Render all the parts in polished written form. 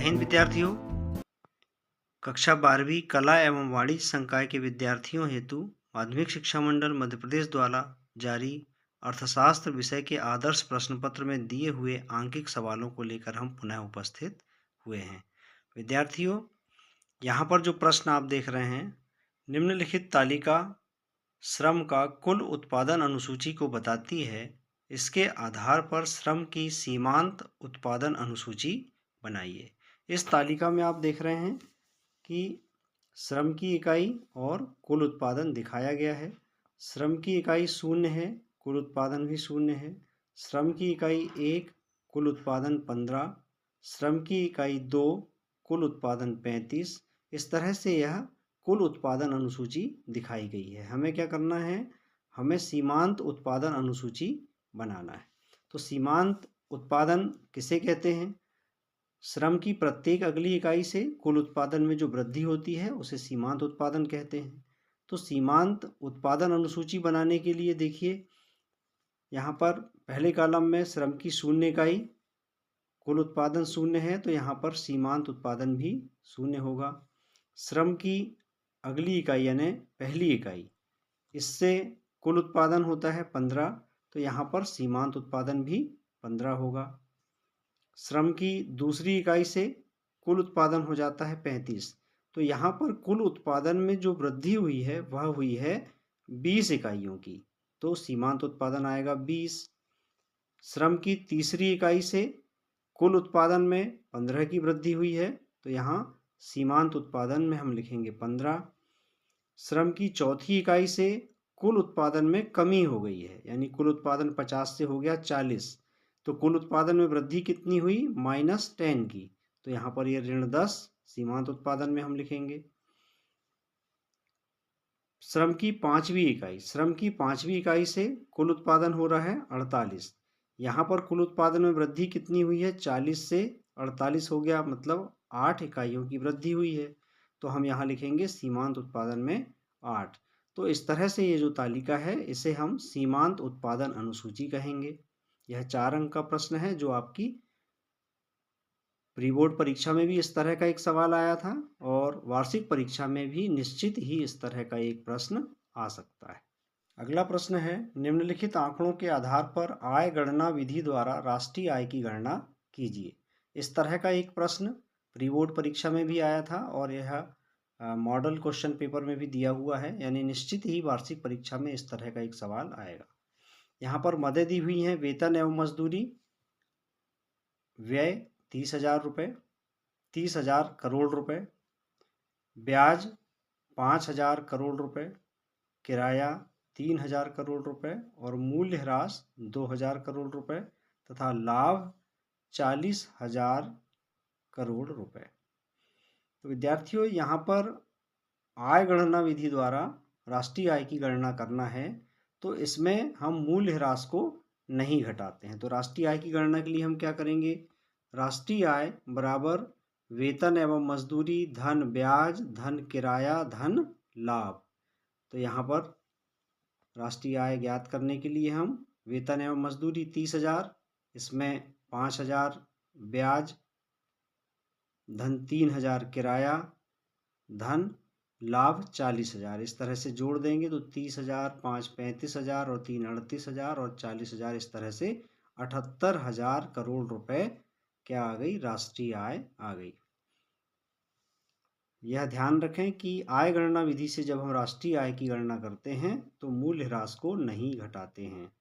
हिंद विद्यार्थियों, कक्षा 12वीं कला एवं वाणिज्य संकाय के विद्यार्थियों हेतु माध्यमिक शिक्षा मंडल मध्य प्रदेश द्वारा जारी अर्थशास्त्र विषय के आदर्श प्रश्न पत्र में दिए हुए आंकिक सवालों को लेकर हम पुनः उपस्थित हुए हैं। विद्यार्थियों, यहाँ पर जो प्रश्न आप देख रहे हैं, निम्नलिखित तालिका श्रम का कुल उत्पादन अनुसूची को बताती है। इसके आधार पर श्रम की सीमांत उत्पादन अनुसूची बनाइए। इस तालिका में आप देख रहे हैं कि श्रम की इकाई और कुल उत्पादन दिखाया गया है। श्रम की इकाई 0 है, कुल उत्पादन भी 0 है। श्रम की इकाई 1, कुल उत्पादन 15। श्रम की इकाई 2, कुल उत्पादन 35। इस तरह से यह कुल उत्पादन अनुसूची दिखाई गई है। हमें क्या करना है? हमें सीमांत उत्पादन अनुसूची बनाना है। तो सीमांत उत्पादन किसे कहते हैं? श्रम की प्रत्येक अगली इकाई से कुल उत्पादन में जो वृद्धि होती है उसे सीमांत उत्पादन कहते हैं। तो सीमांत उत्पादन अनुसूची बनाने के लिए देखिए, यहाँ पर पहले कॉलम में श्रम की 0 इकाई, कुल उत्पादन 0 है, तो यहाँ पर सीमांत उत्पादन भी 0 होगा। श्रम की अगली इकाई यानी पहली इकाई, इससे कुल उत्पादन होता है 15, तो यहाँ पर सीमांत उत्पादन भी 15 होगा। श्रम की दूसरी इकाई से कुल उत्पादन हो जाता है 35, तो यहाँ पर कुल उत्पादन में जो वृद्धि हुई है वह हुई है 20 इकाइयों की, तो सीमांत उत्पादन आएगा 20। श्रम की तीसरी इकाई से कुल उत्पादन में 15 की वृद्धि हुई है, तो यहाँ सीमांत उत्पादन में हम लिखेंगे 15। श्रम की चौथी इकाई से कुल उत्पादन में कमी हो गई है, यानी कुल उत्पादन 50 से हो गया 40, तो कुल उत्पादन में वृद्धि कितनी हुई? -10 की, तो यहाँ पर ये -10 सीमांत उत्पादन में हम लिखेंगे। श्रम की पांचवी इकाई, श्रम की पांचवी इकाई से कुल उत्पादन हो रहा है 48, यहाँ पर कुल उत्पादन में वृद्धि कितनी हुई है? 40 से 48 हो गया, मतलब 8 इकाइयों की वृद्धि हुई है, तो हम यहाँ लिखेंगे सीमांत उत्पादन में 8। तो इस तरह से ये जो तालिका है इसे हम सीमांत उत्पादन अनुसूची कहेंगे। यह 4 अंक का प्रश्न है जो आपकी प्री बोर्ड परीक्षा में भी इस तरह का एक सवाल आया था और वार्षिक परीक्षा में भी निश्चित ही इस तरह का एक प्रश्न आ सकता है। अगला प्रश्न है, निम्नलिखित आंकड़ों के आधार पर आय गणना विधि द्वारा राष्ट्रीय आय की गणना कीजिए। इस तरह का एक प्रश्न प्री बोर्ड परीक्षा में भी आया था और यह मॉडल क्वेश्चन पेपर में भी दिया हुआ है, यानी निश्चित ही वार्षिक परीक्षा में इस तरह का एक सवाल आएगा। यहाँ पर मदें दी हुई हैं, वेतन एवं मजदूरी व्यय 30,000 रुपये, 30,000 करोड़ रुपए, ब्याज 5,000 करोड़ रुपए, किराया 3,000 करोड़ रुपए और मूल्यह्रास 2,000 करोड़ रुपए तथा लाभ 40,000 करोड़ रुपए। तो विद्यार्थियों, यहाँ पर आय गणना विधि द्वारा राष्ट्रीय आय की गणना करना है, तो इसमें हम मूल्यह्रास को नहीं घटाते हैं। तो राष्ट्रीय आय की गणना के लिए हम क्या करेंगे? राष्ट्रीय आय बराबर वेतन एवं मजदूरी धन ब्याज धन किराया धन लाभ। तो यहाँ पर राष्ट्रीय आय ज्ञात करने के लिए हम वेतन एवं मजदूरी 30,000, इसमें 5,000 ब्याज धन 3,000 किराया धन लाभ 40,000, इस तरह से जोड़ देंगे तो 30,000, 5 35,000 और 3 38,000 और 40,000, इस तरह से 78,000 करोड़ रुपए क्या आ गई? राष्ट्रीय आय आ गई। यह ध्यान रखें कि आय गणना विधि से जब हम राष्ट्रीय आय की गणना करते हैं तो मूल्यह्रास को नहीं घटाते हैं।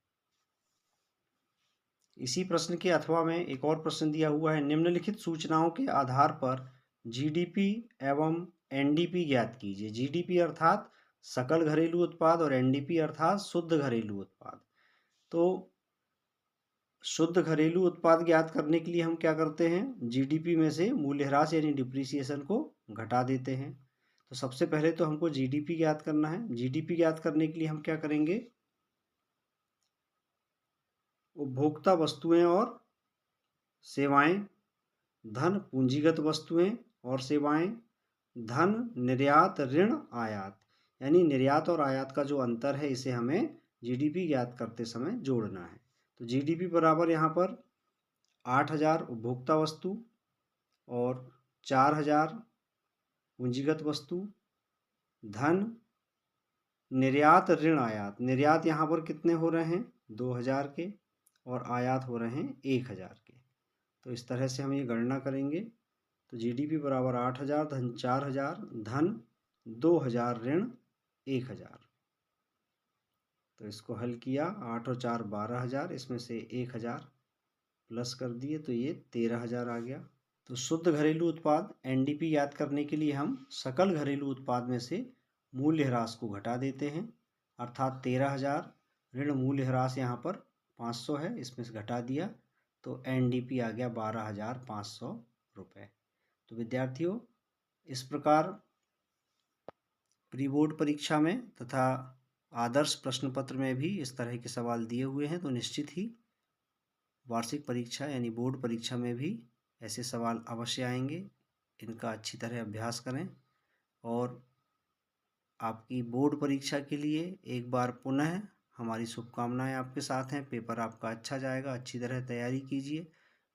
इसी प्रश्न के अथवा में एक और प्रश्न दिया हुआ है, निम्नलिखित सूचनाओं के आधार पर जीडीपी एवं एनडीपी ज्ञात कीजिए। जीडीपी अर्थात सकल घरेलू उत्पाद और एनडीपी अर्थात शुद्ध घरेलू उत्पाद। तो शुद्ध घरेलू उत्पाद ज्ञात करने के लिए हम क्या करते हैं? जीडीपी में से मूल्यह्रास यानी डिप्रिसिएशन को घटा देते हैं। तो सबसे पहले तो हमको जीडीपी ज्ञात करना है। जीडीपी ज्ञात करने के लिए हम क्या करेंगे? उपभोक्ता वस्तुएं और सेवाएं धन पूंजीगत वस्तुएं और सेवाएं धन निर्यात ऋण आयात, यानी निर्यात और आयात का जो अंतर है इसे हमें जीडीपी ज्ञात करते समय जोड़ना है। तो जीडीपी बराबर यहाँ पर 8,000 उपभोक्ता वस्तु और 4000 पूंजीगत वस्तु, धन, निर्यात ऋण आयात। निर्यात यहाँ पर कितने हो रहे हैं 2000 के और आयात हो रहे हैं 1000 के। तो इस तरह से हम ये गणना करेंगे। तो जीडीपी बराबर 8000, धन 4000, धन 2000, ऋण 1000। तो इसको हल किया, 8 और 4 12,000, इसमें से 1000 प्लस कर दिए तो ये 13,000 आ गया। तो शुद्ध घरेलू उत्पाद एनडीपी ज्ञात करने के लिए हम सकल घरेलू उत्पाद में से मूल्यह्रास को घटा देते हैं, अर्थात 13,000 ऋण मूल्यह्रास यहाँ पर 500 है, इसमें से घटा दिया तो एनडीपी आ गया 12,500 रुपये। तो विद्यार्थियों, इस प्रकार प्री बोर्ड परीक्षा में तथा आदर्श प्रश्न पत्र में भी इस तरह के सवाल दिए हुए हैं। तो निश्चित ही वार्षिक परीक्षा यानी बोर्ड परीक्षा में भी ऐसे सवाल अवश्य आएंगे। इनका अच्छी तरह अभ्यास करें और आपकी बोर्ड परीक्षा के लिए एक बार पुनः हमारी शुभकामनाएं आपके साथ हैं। पेपर आपका अच्छा जाएगा, अच्छी तरह तैयारी कीजिए।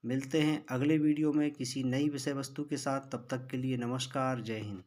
मिलते हैं अगले वीडियो में किसी नई विषय वस्तु के साथ। तब तक के लिए नमस्कार, जय हिंद।